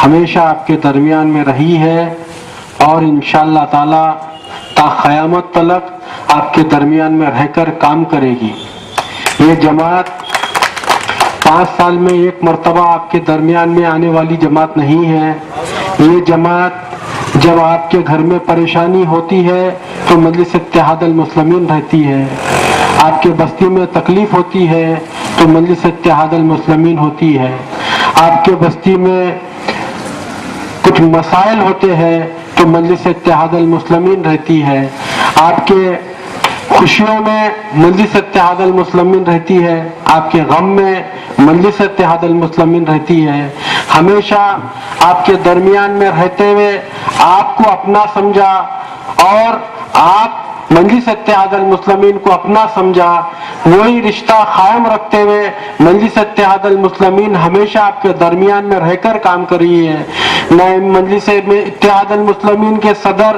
ہمیشہ آپ کے درمیان میں رہی ہے اور انشاءاللہ تعالی تا قیامت تلک آپ کے درمیان میں رہ کر کام کرے گی۔ یہ جماعت 5 سال میں ایک مرتبہ آپ کے درمیان میں آنے والی جماعت نہیں ہے۔ یہ جماعت جب آپ کے گھر میں پریشانی ہوتی ہے تو مجلس اتحاد المسلمین رہتی ہے، آپ کے بستی میں تکلیف ہوتی ہے تو مجلس اتحاد المسلمین ہوتی ہے، آپ کے بستی میں کچھ مسائل ہوتے ہیں تو مجلس اتحاد المسلمین رہتی ہے، آپ کے خوشیوں میں مجلس اتحاد المسلمین رہتی ہے، آپ کے غم میں مجلس اتحاد المسلمین رہتی ہے۔ ہمیشہ آپ کے درمیان میں رہتے ہوئے آپ کو اپنا سمجھا اور آپ مجلس اتحاد المسلمین کو اپنا سمجھا، وہی رشتہ قائم رکھتے ہوئے مجلس اتحاد المسلمین ہمیشہ آپ کے درمیان میں رہ کر کام کر رہی ہے۔ مجلس اتحاد المسلمین کے صدر،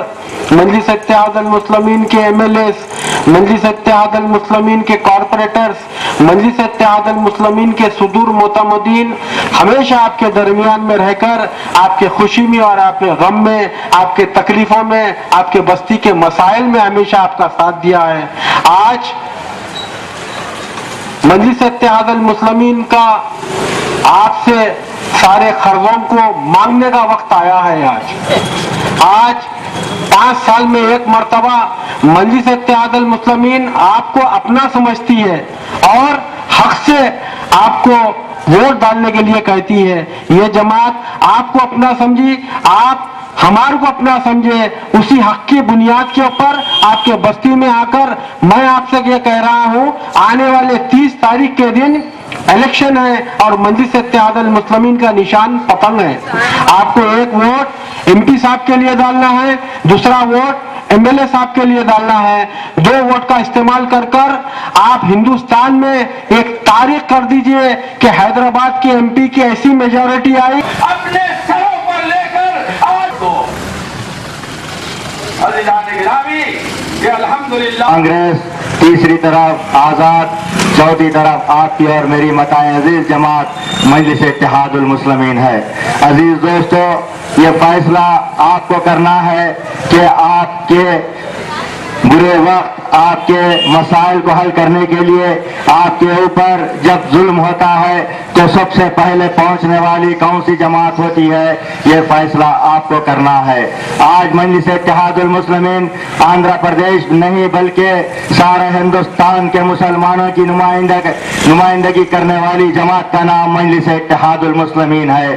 مجلس اتحاد المسلمین کے MLAs، مجلس اتحاد المسلمین کے کارپوریٹرز، مجلس اتحاد المسلمین کے صدور معتمدین ہمیشہ آپ کے درمیان میں رہ کر آپ کے خوشی میں اور آپ کے غم میں، آپ کے تکلیفوں میں، آپ کے بستی کے مسائل میں ہمیشہ آپ کا ساتھ دیا ہے۔ آج مجلس اتحاد المسلمین کا آپ سے سارے قرضوں کو مانگنے کا وقت آیا ہے۔ آج 5 سال میں ایک مرتبہ مجلس اتحاد المسلمین آپ کو اپنا سمجھتی ہے اور حق سے آپ کو ووٹ ڈالنے کے لیے کہتی ہے۔ یہ جماعت آپ کو اپنا سمجھی، آپ ہمارے کو اپنا سمجھے، اسی حق کی بنیاد کے اوپر آپ کے بستی میں آ کر میں آپ سے یہ کہہ رہا ہوں، آنے والے 30 تاریخ کے دن الیکشن ہے اور مجلس اتحاد المسلمین کا نشان پتنگ ہے۔ آپ کو ایک ووٹ MP صاحب کے لیے ڈالنا ہے، دوسرا ووٹ MLA صاحب کے لیے ڈالنا ہے۔ 2 ووٹ کا استعمال کر کر آپ ہندوستان میں ایک تاریخ کر دیجئے کہ حیدرآباد کے MP کی ایسی میجورٹی آئی اپنے سروں پر لے کر آج کو عزیزان گرامی یہ الحمدللہ کانگریس، تیسری طرف آزاد، چوتھی طرف آپ کی اور میری متائیں عزیز جماعت مجلس اتحاد المسلمین ہے۔ عزیز دوستو، یہ فیصلہ آپ کو کرنا ہے کہ آپ کے برے وقت، آپ کے مسائل کو حل کرنے کے لیے آپ کے اوپر جب ظلم ہوتا ہے تو سب سے پہلے پہنچنے والی کون سی جماعت ہوتی ہے، یہ فیصلہ آپ کو کرنا ہے۔ آج مجلس اتحاد المسلمین آندھرا پردیش نہیں بلکہ سارے ہندوستان کے مسلمانوں کی نمائندگی کرنے والی جماعت کا نام مجلس اتحاد المسلمین ہے۔